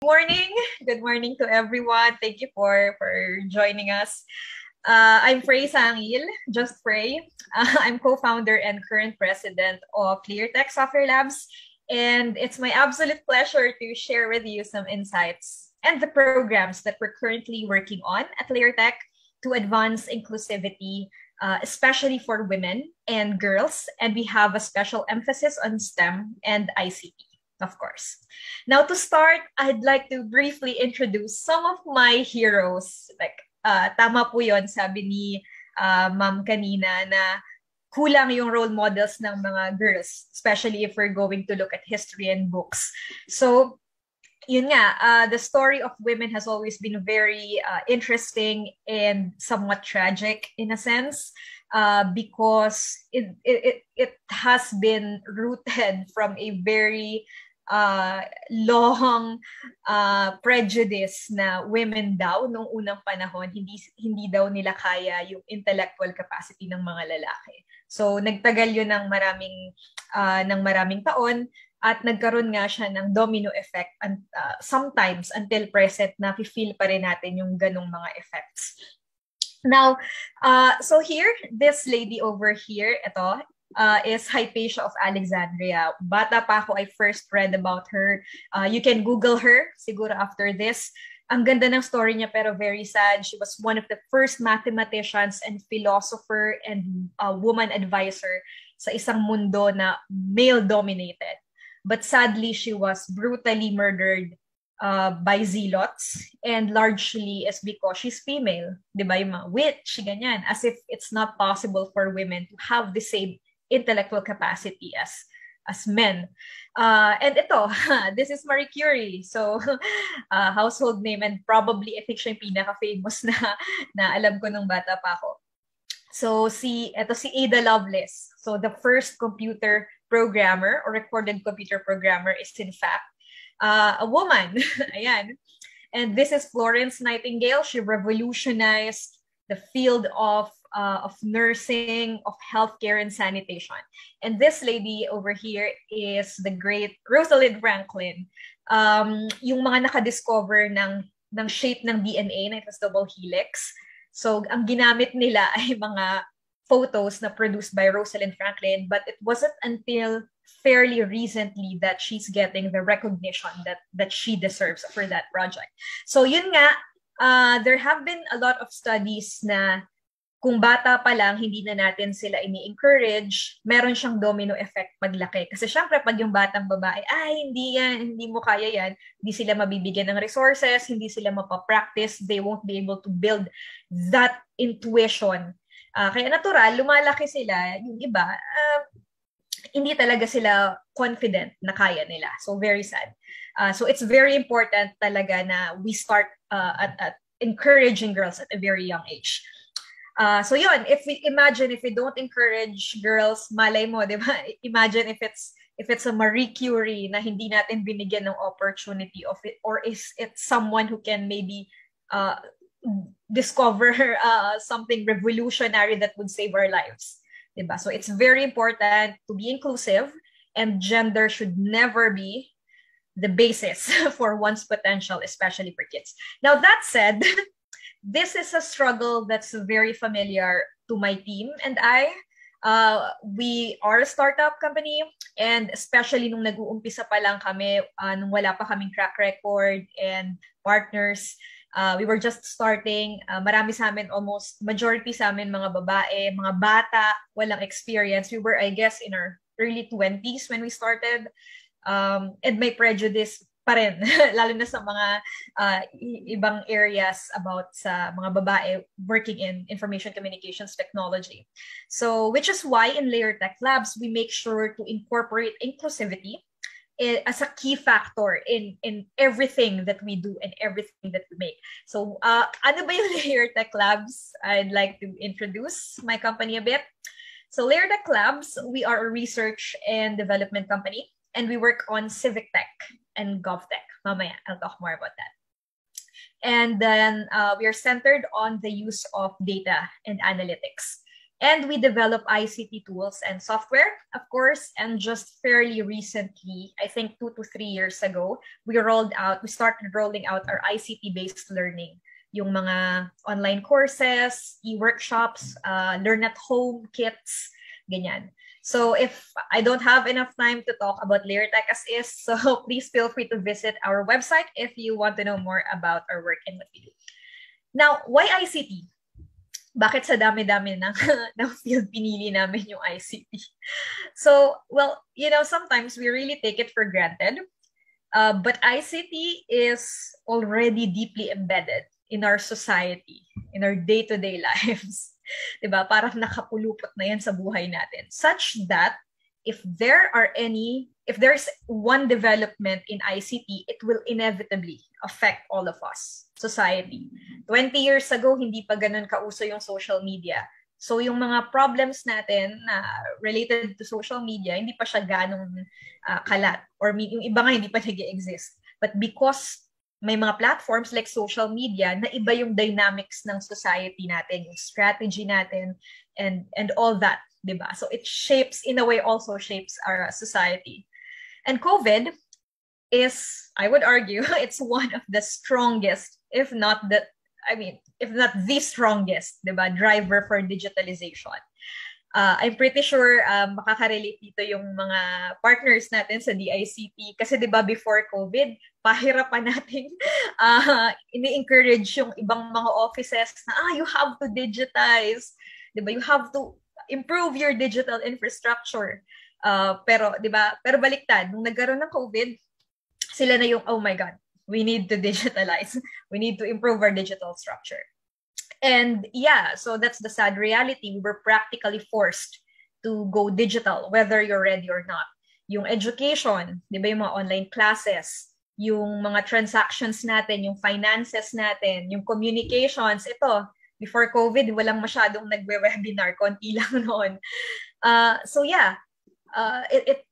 morning. Good morning to everyone. Thank you for joining us. I'm Frey Sangil, just Frey. I'm co-founder and current president of ClearTech Software Labs. And it's my absolute pleasure to share with you some insights and the programs that we're currently working on at ClearTech to advance inclusivity, especially for women and girls. And we have a special emphasis on STEM and ICT. Of course. Now, to start, I'd like to briefly introduce some of my heroes. Like, tama po yon sabi ni ma'am kanina na kulang yung role models ng mga girls, especially if we're going to look at history and books. So, yun nga, the story of women has always been very interesting and somewhat tragic in a sense. Because it has been rooted from a very long prejudice na women daw noong unang panahon hindi daw nila kaya yung intellectual capacity ng mga lalaki. So nagtagal yun ng maraming taon at nagkaroon nga siya ng domino effect and sometimes until present na feel pa rin natin yung ganong mga effects. Now, so here, this lady over here, ito, is Hypatia of Alexandria. Bata pa ako, I first read about her. You can Google her, siguro after this. Ang ganda ng story niya pero very sad. She was one of the first mathematicians and philosopher and woman advisor sa isang mundo na male-dominated. But sadly, she was brutally murdered by zealots, and largely is because she's female. Diba? Yung mga witch, ganyan. As if it's not possible for women to have the same intellectual capacity as men. And ito, this is Marie Curie. So, household name, and probably I think siya yung pinaka-famous na alam ko nung bata pa ako. So, ito si Ada Lovelace. So, the first computer programmer or recorded computer programmer is in fact a woman. Ayan. And this is Florence Nightingale. She revolutionized the field of nursing, of healthcare, and sanitation. And this lady over here is the great Rosalind Franklin. Yung mga nakadiscover ng shape ng DNA, na ito double helix. So, ang ginamit nila ay mga photos na produced by Rosalind Franklin, but it wasn't until fairly recently that she's getting the recognition that she deserves for that project. So yun nga, there have been a lot of studies na kung bata pa lang, hindi na natin sila ini-encourage, meron siyang domino effect paglaki. Kasi syempre, pag yung batang babae, hindi yan, hindi mo kaya yan, hindi sila mabibigyan ng resources, hindi sila mapapractice, they won't be able to build that intuition. Kaya natural, lumalaki sila, yung iba, hindi talaga sila confident na kaya nila. So, very sad. So, it's very important talaga na we start at encouraging girls at a very young age. So, yun, if we don't encourage girls, malay mo, di ba? Imagine if it's a Marie Curie na hindi natin binigyan ng opportunity of it, or is it someone who can maybe discover something revolutionary that would save our lives. Diba? So it's very important to be inclusive, and gender should never be the basis for one's potential, especially for kids. Now that said, this is a struggle that's very familiar to my team and I. We are a startup company, and especially nung nag-uumpisa pa lang kami, nung wala pa kaming track record and partners, we were just starting. Marami sa amin, almost majority sa amin, mga babae, mga bata, walang experience. We were, I guess, in our early 20s when we started. And may prejudice pa rin, lalo na sa mga ibang areas about sa mga babae working in information communications technology. So, which is why in LayerTech Labs, we make sure to incorporate inclusivity as a key factor in everything that we do and everything that we make. So, ano ba yung LayerTech Labs? I'd like to introduce my company a bit. So, LayerTech Labs, we are a research and development company, and we work on civic tech and GovTech. Mamaya, I'll talk more about that. And then we are centered on the use of data and analytics. And we develop ICT tools and software, of course, and just fairly recently, I think 2 to 3 years ago, we started rolling out our ICT-based learning. Yung mga online courses, e-workshops, learn at home kits, ganyan. So if I don't have enough time to talk about LayerTech as is, so please feel free to visit our website if you want to know more about our work and what we do. Now, why ICT? Bakit sa dami-dami ng field pinili namin yung ICT? So, well, sometimes we really take it for granted. But ICT is already deeply embedded in our society, in our day-to-day lives. Diba? Parang nakapulupot na yan sa buhay natin. Such that if there's one development in ICT, it will inevitably affect all of us, society. 20 years ago, hindi pa ganun kauso yung social media. So yung mga problems natin na related to social media, hindi pa siya ganong kalat. Or yung iba nga hindi pa nag-exist. But because may mga platforms like social media, na iba yung dynamics ng society natin, yung strategy natin, and all that. Diba? So it also shapes our society. And COVID is, I would argue, it's one of the strongest, if not the strongest, diba, driver for digitalization. I'm pretty sure makaka-relate dito yung mga partners natin sa DICT. Kasi diba before COVID, pahirapan natin ini-encourage yung ibang mga offices na you have to digitize. Diba? You have to improve your digital infrastructure. Pero baliktad, nung nagkaroon ng COVID, sila na yung, oh my God, we need to digitalize. We need to improve our digital structure. And yeah, so that's the sad reality. We were practically forced to go digital, whether you're ready or not. Yung education, di ba, yung mga online classes, yung mga transactions natin, yung finances natin, yung communications, ito, before COVID, walang masyadong nagwe-webinar, konti lang noon. So yeah, it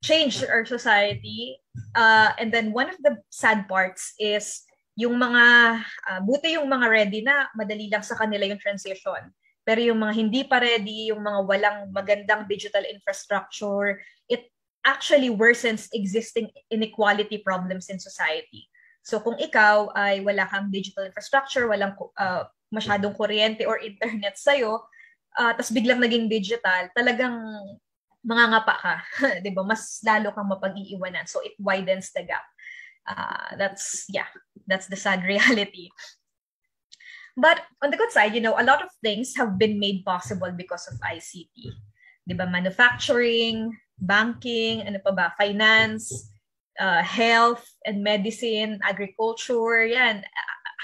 changed our society. And then one of the sad parts is yung mga, buti yung mga ready na, madali lang sa kanila yung transition. Pero yung mga hindi pa ready, yung mga walang magandang digital infrastructure, it actually worsens existing inequality problems in society. So kung ikaw ay wala kang digital infrastructure, walang masyadong kuryente or internet sa'yo, tapos biglang naging digital, talagang mangangapa ka. Diba? Mas lalo kang mapag-iiwanan. So it widens the gap. That's the sad reality. But on the good side, a lot of things have been made possible because of ICT. Diba? Manufacturing, banking, finance, health and medicine, agriculture, yan.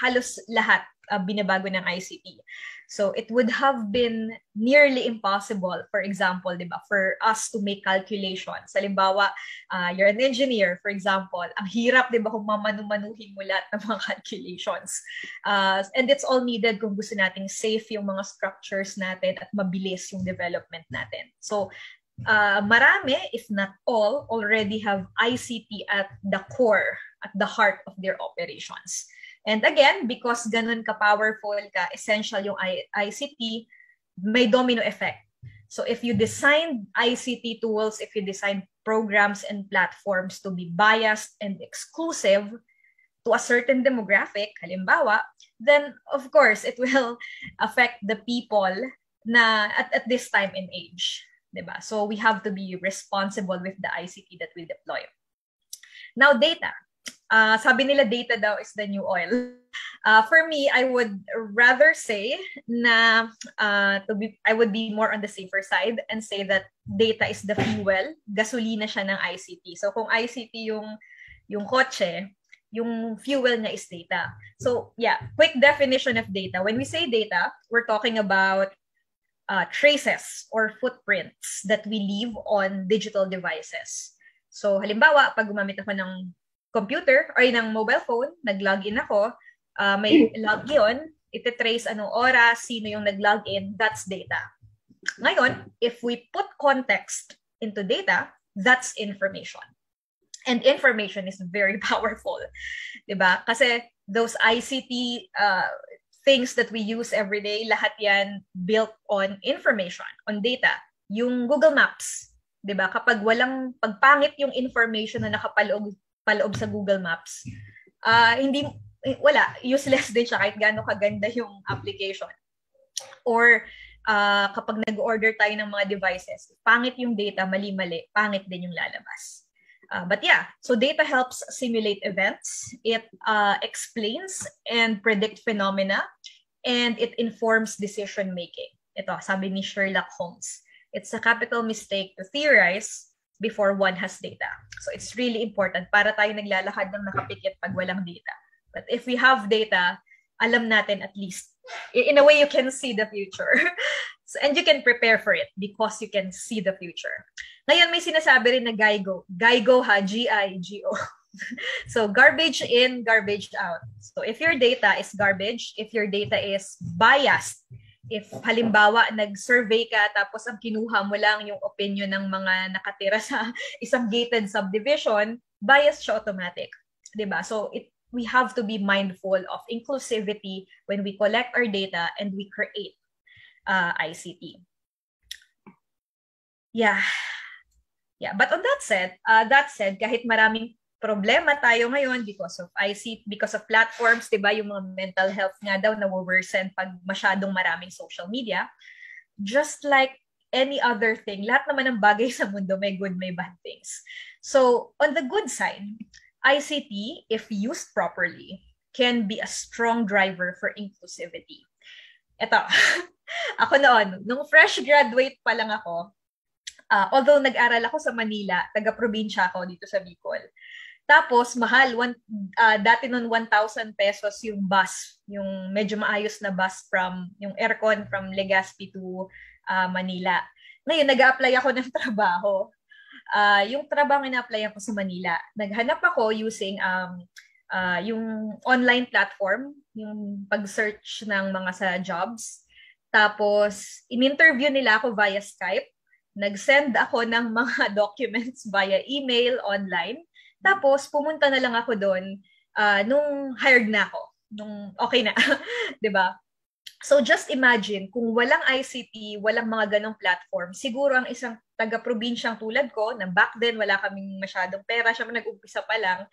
Halos lahat binabago ng ICT. So it would have been nearly impossible, for example, diba, for us to make calculations. Halimbawa, you're an engineer, for example, ang hirap, diba, kung mamanu-manuhin mo lahat ng mga calculations. And it's all needed kung gusto nating safe yung mga structures natin at mabilis yung development natin. So marami, if not all, already have ICT at the core, at the heart of their operations. And again, because ganun ka-powerful, ka-essential yung ICT, may domino effect. So if you design ICT tools, if you design programs and platforms to be biased and exclusive to a certain demographic, halimbawa, then of course, it will affect the people na at this time and age. Diba? So we have to be responsible with the ICT that we deploy. Now, data. Sabi nila data daw is the new oil. For me, I would rather say na I would be more on the safer side and say that data is the fuel, gasolina siya ng ICT. So kung ICT yung kotse, yung fuel niya is data. So yeah, quick definition of data. When we say data, we're talking about traces or footprints that we leave on digital devices. So halimbawa, pag gumamit ako ng computer or ng mobile phone, nag-login ako, may log yun, ititrace anong oras, sino yung nag-login, that's data. Ngayon, if we put context into data, that's information. And information is very powerful. Diba? Kasi those ICT things that we use every day, lahat yan built on information, on data. Yung Google Maps, 'di ba? Kapag pagpangit yung information na nakapaloob sa Google Maps, useless din siya kahit gaano kaganda yung application. Or kapag nag-order tayo ng mga devices, pangit yung data, mali-mali, pangit din yung lalabas. But yeah, so data helps simulate events. It explains and predict phenomena, and it informs decision making. Ito, sabi ni Sherlock Holmes, it's a capital mistake to theorize before one has data. So it's really important para tayo naglalakad ng nakapikit pag walang data. But if we have data, alam natin at least, in a way you can see the future. So, and you can prepare for it because you can see the future. Ngayon may sinasabi rin na GIGO. GIGO ha, G-I-G-O. So garbage in, garbage out. So if your data is garbage, if your data is biased, if halimbawa nag-survey ka tapos ang kinuha mo lang yung opinion ng mga nakatira sa isang gated subdivision, biased siya automatic. 'Di ba? So we have to be mindful of inclusivity when we collect our data and we create ICT. Yeah. But on that said, kahit maraming problema tayo ngayon because of ICT, because of platforms, 'di ba, yung mga mental health nga daw na-worsen pag masyadong maraming social media. Just like any other thing, lahat naman ng bagay sa mundo may good, may bad things. So, on the good side, ICT, if used properly, can be a strong driver for inclusivity. Ito, ako noon, nung fresh graduate pa lang ako, although nag-aral ako sa Manila, taga-probinsya ako dito sa Bicol. Tapos, mahal. Dati noon 1,000 pesos yung bus. Yung medyo maayos na bus yung aircon from Legazpi to Manila. Ngayon, nag-a-apply ako ng trabaho. Yung trabaho na-apply ako sa Manila, naghanap ako using yung online platform, yung pag-search ng mga sa jobs. Tapos, in-interview nila ako via Skype. Nag-send ako ng mga documents via email, online. Tapos, pumunta na lang ako doon nung hired na ako. Nung okay na. 'Di ba? So, just imagine, kung walang ICT, walang mga ganong platform, siguro ang isang taga-probinsyang tulad ko, na back then wala kaming masyadong pera, siya nag-umpisa pa lang,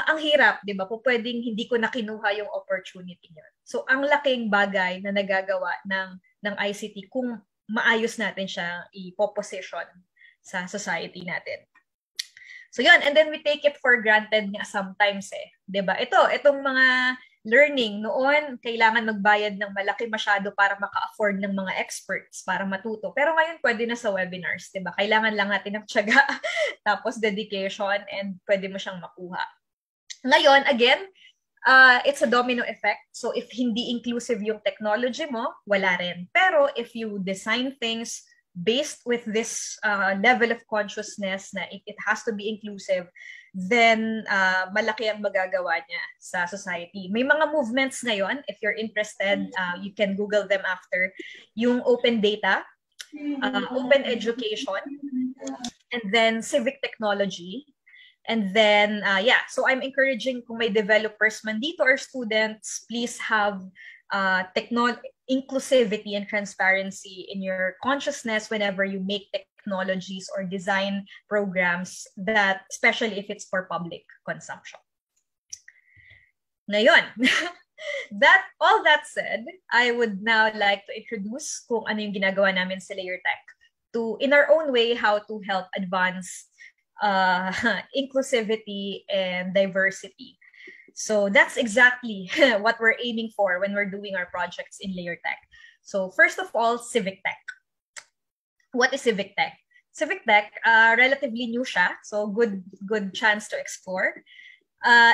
ang hirap, 'di ba? Po pwedeng hindi ko na kinuha yung opportunity niya. So, ang laking bagay na nagagawa ng ICT kung maayos natin siya i-position sa society natin. So yun, and then we take it for granted nga sometimes 'di ba? Itong mga learning noon, kailangan magbayad ng malaki masyado para maka-afford ng mga experts para matuto. Pero ngayon pwede na sa webinars, 'di ba? Kailangan lang natin ng tiyaga, tapos dedication, and pwede mo siyang makuha. Ngayon, again, it's a domino effect. So if hindi inclusive yung technology mo, wala rin. Pero if you design things based with this level of consciousness na it has to be inclusive, then malaki ang magagawa niya sa society. May mga movements ngayon, if you're interested, you can Google them after, yung open data, open education, and then civic technology. And then, so I'm encouraging kung may developers man dito or students, please have inclusivity and transparency in your consciousness whenever you make technologies or design programs, that especially if it's for public consumption. Ngayon, all that said, I would now like to introduce kung ano yung ginagawa namin sa LayerTech to, in our own way, how to help advance inclusivity and diversity. So that's exactly what we're aiming for when we're doing our projects in LayerTech. So first of all, civic tech. What is civic tech? Civic tech, relatively new siya, so good chance to explore.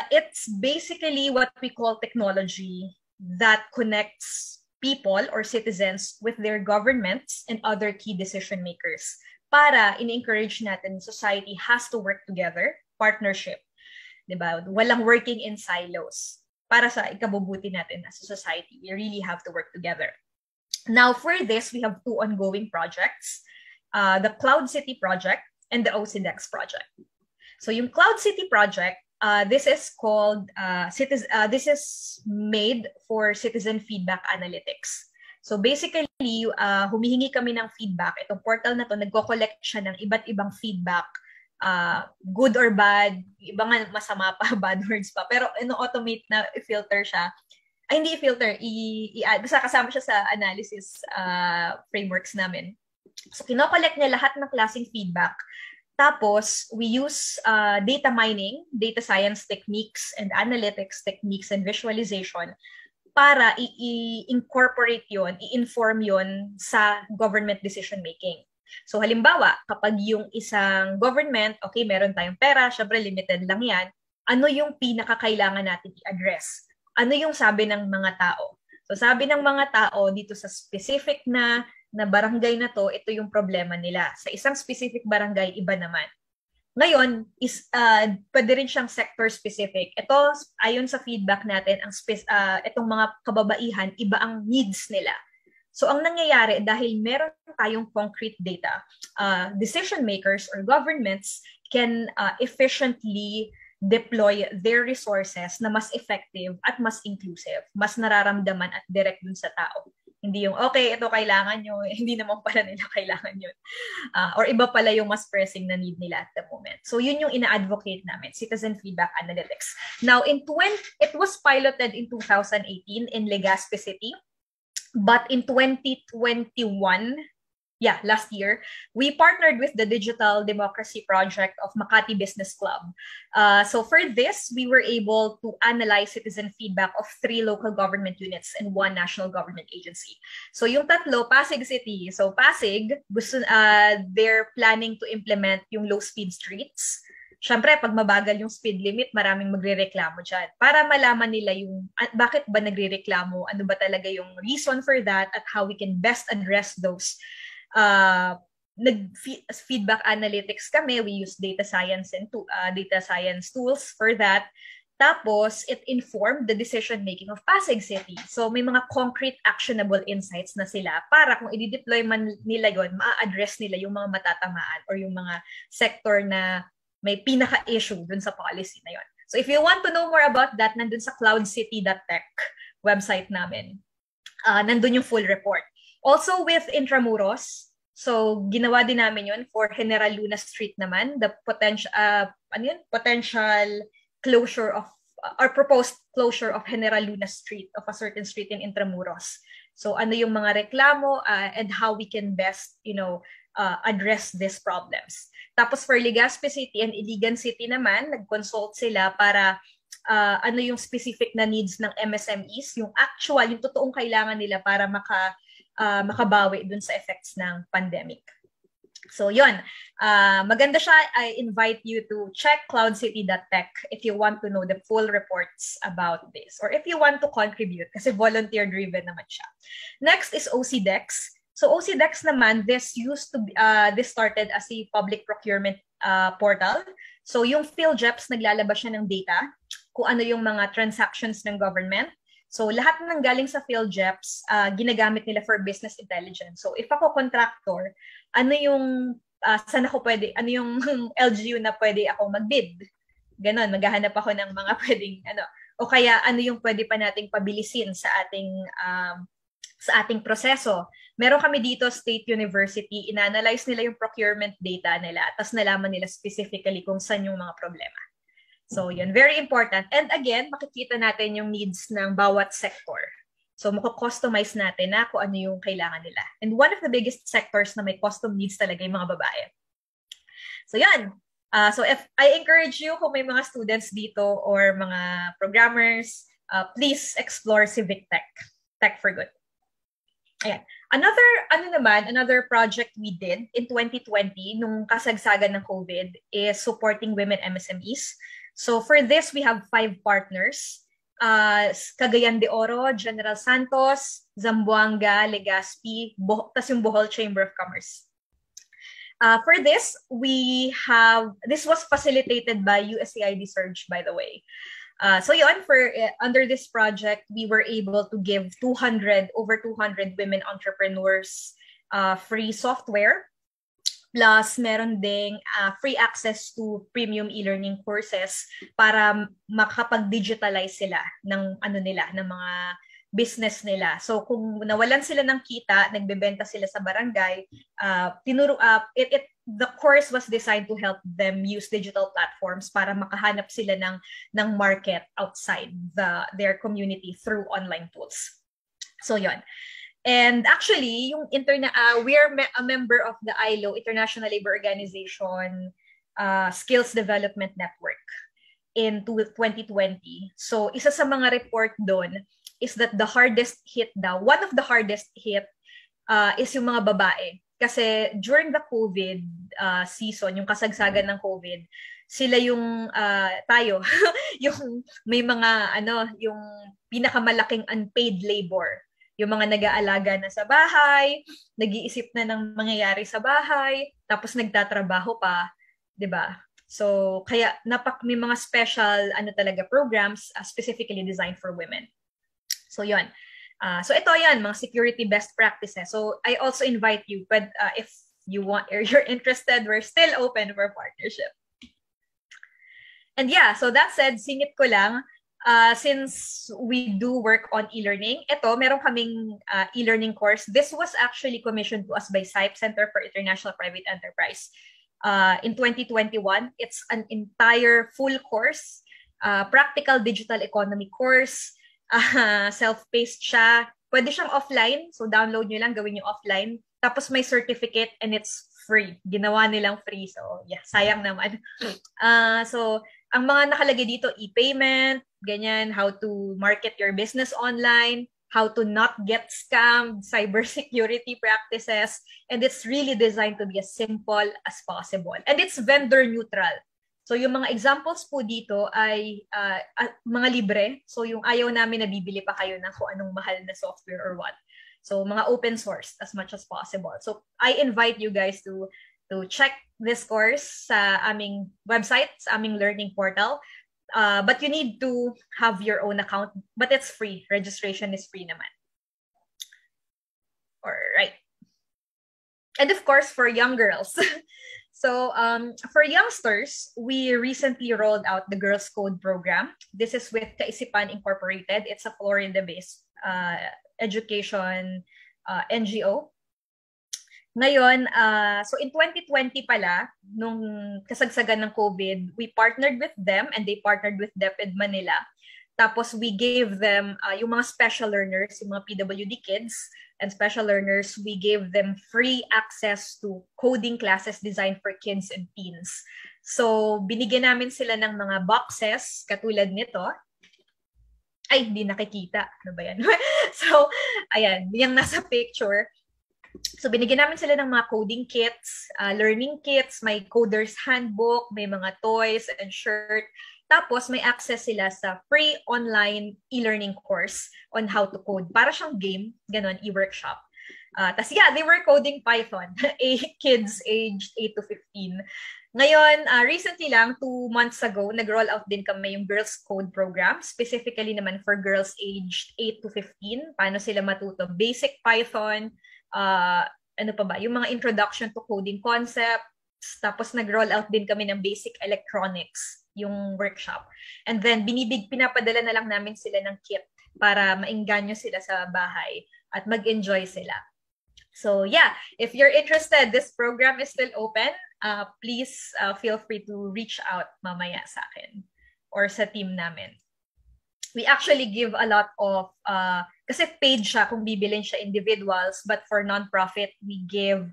It's basically what we call technology that connects people or citizens with their governments and other key decision makers. Para in-encourage natin, society has to work together, partnership. Diba? Walang working in silos. Para sa ikabubuti natin as a society, we really have to work together. Now, for this, we have two ongoing projects, the Cloud City project and the OCDEX project. So yung Cloud City project, this is called this is made for citizen feedback analytics. So basically, humihingi kami ng feedback. Itong portal na to, nagko-collect siya ng iba't ibang feedback, good or bad, iba nga masama pa, bad words pa. Pero ino-automate na i-filter siya. Ay, hindi i-filter, i-add. Basta kasama siya sa analysis frameworks namin. So kino-collect niya lahat ng klaseng feedback. Tapos, we use data mining, data science techniques, and analytics techniques and visualization para i-incorporate yon, i-inform yon sa government decision making. So halimbawa, kapag yung isang government, okay, meron tayong pera, syempre limited lang yan, ano yung pinakakailangan natin i-address? Ano yung sabi ng mga tao? So sabi ng mga tao dito sa specific na barangay na to, ito yung problema nila. Sa isang specific barangay, iba naman. Ngayon, pwede rin siyang sector specific. Ito, ayon sa feedback natin, itong mga kababaihan, iba ang needs nila. So ang nangyayari, dahil meron tayong concrete data, decision makers or governments can efficiently deploy their resources na mas effective at mas inclusive, mas nararamdaman at direct dun sa tao. Hindi yung, okay, ito kailangan nyo, hindi naman pala nila kailangan yun. Or iba pala yung mas pressing na need nila at the moment. So yun yung ina-advocate namin, citizen feedback analytics. Now, it was piloted in 2018 in Legazpi City. But in 2021, last year, we partnered with the Digital Democracy Project of Makati Business Club. So for this, we were able to analyze citizen feedback of 3 local government units and 1 national government agency. So yung tatlo, Pasig City. So Pasig, they're planning to implement yung low-speed streets. Siyempre, pag mabagal yung speed limit, maraming magrereklamo dyan. Para malaman nila yung bakit ba nagrereklamo, ano ba talaga yung reason for that, at how we can best address those. Feedback analytics kami. We use data science and data science tools for that. Tapos, it informed the decision-making of Pasig City. So, may mga concrete, actionable insights na sila para kung i-deploy man nila yon, ma-address nila yung mga matatamaan or yung mga sector na may pinaka-issue dun sa policy na yon. So, if you want to know more about that, nandun sa cloudcity.tech website namin. Nandun yung full report. Also with Intramuros, so ginawa din namin yun for General Luna Street naman, the potential closure of or proposed closure of General Luna Street, of a certain street in Intramuros. So ano yung mga reklamo and how we can best, address these problems. Tapos for Legazpi City and Iligan City naman, nag-consult sila para ano yung specific na needs ng MSMEs, yung actual, yung totoong kailangan nila para makabawi dun sa effects ng pandemic. So yun, maganda siya. I invite you to check cloudcity.tech if you want to know the full reports about this or if you want to contribute kasi volunteer-driven naman siya. Next is OCDEX. So OCDEX naman, this started as a public procurement portal. So yung PhilJeps, naglalabas siya ng data kung ano yung mga transactions ng government. So lahat ng galing sa PhilJeps, ginagamit nila for business intelligence. So if ako contractor, ano yung saan ako pwede, ano yung LGU na pwede akong mag-bid? Ganon, maghahanap ako ng mga pwedeng o kaya ano yung pwede pa nating pabilisin sa ating proseso. Meron kami dito, State University, inanalyze nila yung procurement data nila, tapos nalaman nila specifically kung saan yung mga problema. So yun, very important. And again, makikita natin yung needs ng bawat sector. So mako-customize natin na kung ano yung kailangan nila. And one of the biggest sectors na may custom needs talaga yung mga babae. So yan. So if I encourage you, kung may mga students dito or mga programmers, please explore Civic Tech. Tech for Good. Ayan. Another project we did in 2020 nung kasagsagan ng COVID is supporting women MSMEs. So for this, we have 5 partners. Cagayan de Oro, General Santos, Zamboanga, Legazpi, tas yung Bohol Chamber of Commerce. For this, this was facilitated by USAID Surge, by the way. So yun, under this project, we were able to give over 200 women entrepreneurs free software Plus, meron ding free access to premium e-learning courses para makapag-digitalize sila ng ng mga business nila. So kung nawalan sila ng kita, nagbebenta sila sa barangay, the course was designed to help them use digital platforms para makahanap sila ng market outside their community through online tools. So yon. And actually, we're a member of the ILO, International Labor Organization Skills Development Network in 2020. So, isa sa mga report doon is that one of the hardest hit is yung mga babae. Kasi during the COVID season, yung kasagsagan ng COVID, sila yung tayo, yung may mga yung pinakamalaking unpaid labor. Yung mga nag-aalaga na sa bahay, nag-iisip na ng mangyayari sa bahay, tapos nagtatrabaho pa, 'di ba? So, kaya may mga special talaga programs specifically designed for women. So, 'yon. So ito 'yan, mga security best practices. So, I also invite you, but if you want or you're interested, we're still open for partnership. And yeah, so that said, singit ko lang, since we do work on e-learning, meron kaming e-learning course. This was actually commissioned to us by SIPE, Center for International Private Enterprise. In 2021, it's an entire full course, practical digital economy course, self-paced siya. Pwede siyang offline, so download nyo lang, gawin nyo offline. Tapos may certificate and it's free. Ginawa nilang free, so yeah, sayang naman. So, ang mga nakalagay dito, e-payment, ganyan, how to market your business online, how to not get scammed, cybersecurity practices, and it's really designed to be as simple as possible. And it's vendor neutral. So yung mga examples po dito ay mga libre. So yung ayaw namin na bibili pa kayo ng kung anong mahal na software or what. So mga open source as much as possible. So I invite you guys to check this course sa aming website, sa aming learning portal. But you need to have your own account, but it's free. Registration is free naman. All right. And of course, for young girls. So for youngsters, we recently rolled out the Girls Code program. This is with Kaisipan Incorporated. It's a Florida-based education NGO. Ngayon, so in 2020 pala, nung kasagsagan ng COVID, we partnered with them and they partnered with DepEd Manila. Tapos we gave them, yung mga special learners, yung mga PWD kids and special learners, we gave them free access to coding classes designed for kids and teens. So binigyan namin sila ng mga boxes katulad nito. Ay, hindi nakikita. Ano ba yan? So, ayan, yung nasa picture. So, binigyan namin sila ng mga coding kits, learning kits, may coder's handbook, may mga toys and shirt. Tapos, may access sila sa free online e-learning course on how to code. Para siyang game, ganun, e-workshop. Tapos, yeah, they were coding Python. Kids aged 8 to 15. Ngayon, recently lang, 2 months ago, nag-roll out din kami yung Girls Code program, specifically naman for girls aged 8 to 15. Paano sila matuto? Basic Python, ano pa ba? Yung mga introduction to coding concepts. Tapos nag-roll out din kami ng basic electronics, yung workshop. And then, pinapadala na lang namin sila ng kit para maingganyo sila sa bahay at mag-enjoy sila. So yeah, if you're interested, this program is still open. Please feel free to reach out mamaya sa akin or sa team namin. We actually give a lot of, kasi paid siya kung bibilin siya individuals, but for non-profit, we give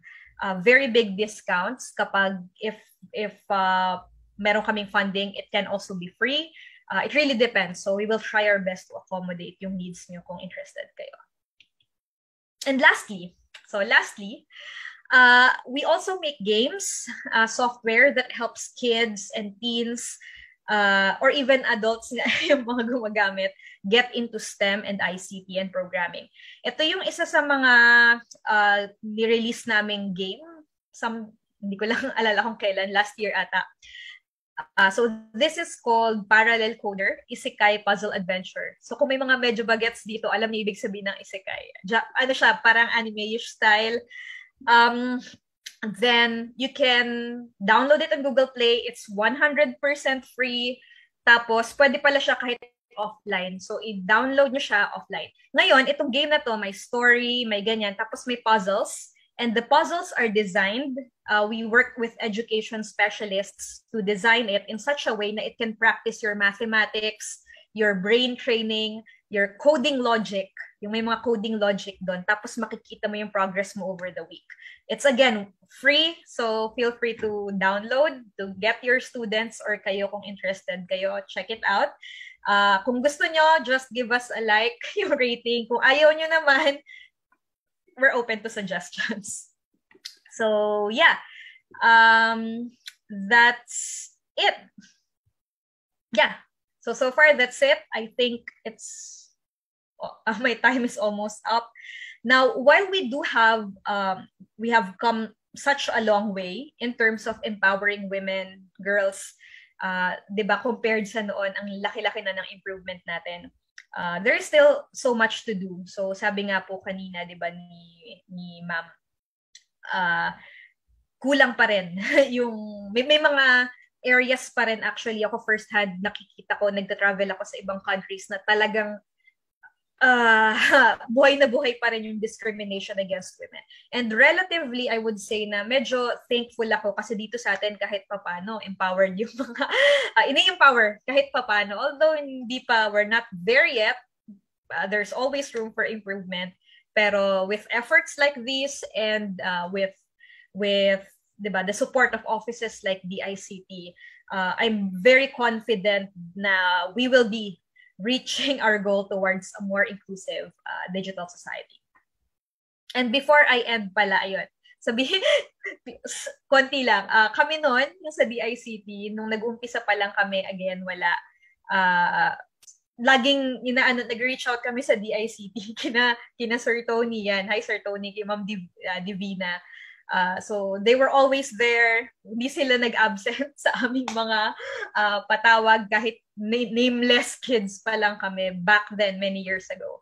very big discounts kapag if meron kaming funding, it can also be free. It really depends. So we will try our best to accommodate yung needs niyo kung interested kayo. And lastly, we also make games, software that helps kids and teens or even adults yung mga gumagamit get into STEM and ICT and programming. Ito yung isa sa mga ni-release naming game. Hindi ko lang alala kung kailan, last year ata. So this is called Parallel Coder, Isekai Puzzle Adventure. So kung may mga medyo bagets dito, alam niyo ibig sabihin ng Isekai. Ano siya, parang anime-ish style. Then you can download it on Google Play. It's 100% free. Tapos pwede pala siya kahit offline. So i-download nyo siya offline. Ngayon, itong game na to, may story, may ganyan, tapos may puzzles. And the puzzles are designed. We work with education specialists to design it in such a way na it can practice your mathematics, your brain training, your coding logic, yung may mga coding logic doon. Tapos makikita mo yung progress mo over the week. It's again free, so feel free to download to get your students or kayo kung interested kayo, check it out. Kung gusto nyo, just give us a like, yung rating. Kung ayaw nyo naman, we're open to suggestions. So yeah, that's it. Yeah, so far that's it. I think it's my time is almost up. Now, while we do have, we have come such a long way in terms of empowering women, girls, di ba, compared sa noon, ang laki-laki na ng improvement natin. There is still so much to do. So, sabi nga po kanina, di ba, ni ma'am, kulang pa rin. Yung, may mga areas pa rin actually, ako first hand nakikita ko, nagta-travel ako sa ibang countries na talagang buhay na buhay pa rin yung discrimination against women. And relatively, I would say na medyo thankful ako kasi dito sa atin kahit papano, empowered yung mga, ini-empower kahit papano. Although hindi pa, we're not there yet, there's always room for improvement. Pero with efforts like this and with diba, the support of offices like DICT, I'm very confident na we will be reaching our goal towards a more inclusive digital society. And before I end pala, ayun, sabihin, konti lang, kami noon, yung sa DICT, nung nag-umpisa pa lang kami, again, wala, laging nag-reach out kami sa DICT, kina Sir Tony yan. Hi Sir Tony, kay Ma'am Divina. So they were always there. Hindi sila nag-absent sa aming mga patawag kahit nameless kids pa lang kami back then, many years ago.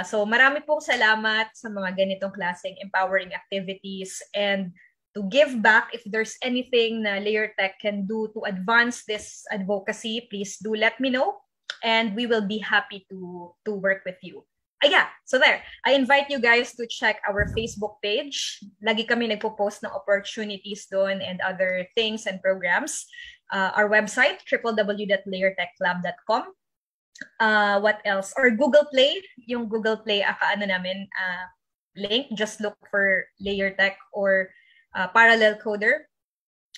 So marami pong salamat sa mga ganitong klaseng empowering activities, and to give back, if there's anything na Layer Tech can do to advance this advocacy, please do let me know, and we will be happy to work with you. Yeah, so there. I invite you guys to check our Facebook page. Lagi kami nagpo-post ng opportunities doon and other things and programs. Our website, www.layertechlab.com. What else? Or Google Play. Yung Google Play, link. Just look for Layer Tech or Parallel Coder.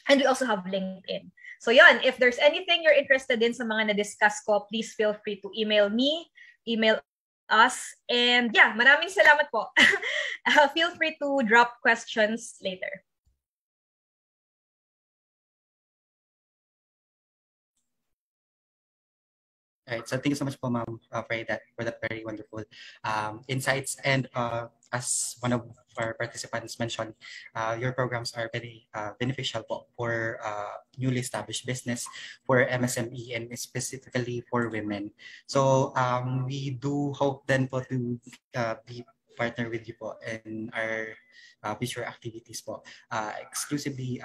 And we also have LinkedIn. So yun, if there's anything you're interested in sa mga na-discuss ko, please feel free to email me, email us, and yeah, maraming salamat po. Feel free to drop questions later. All right, so thank you so much po, ma'am, for that very wonderful insights. And as one of our participants mentioned, your programs are very beneficial po for newly established business, for MSME, and specifically for women. So we do hope then po to be partner with you po in our future activities po, exclusively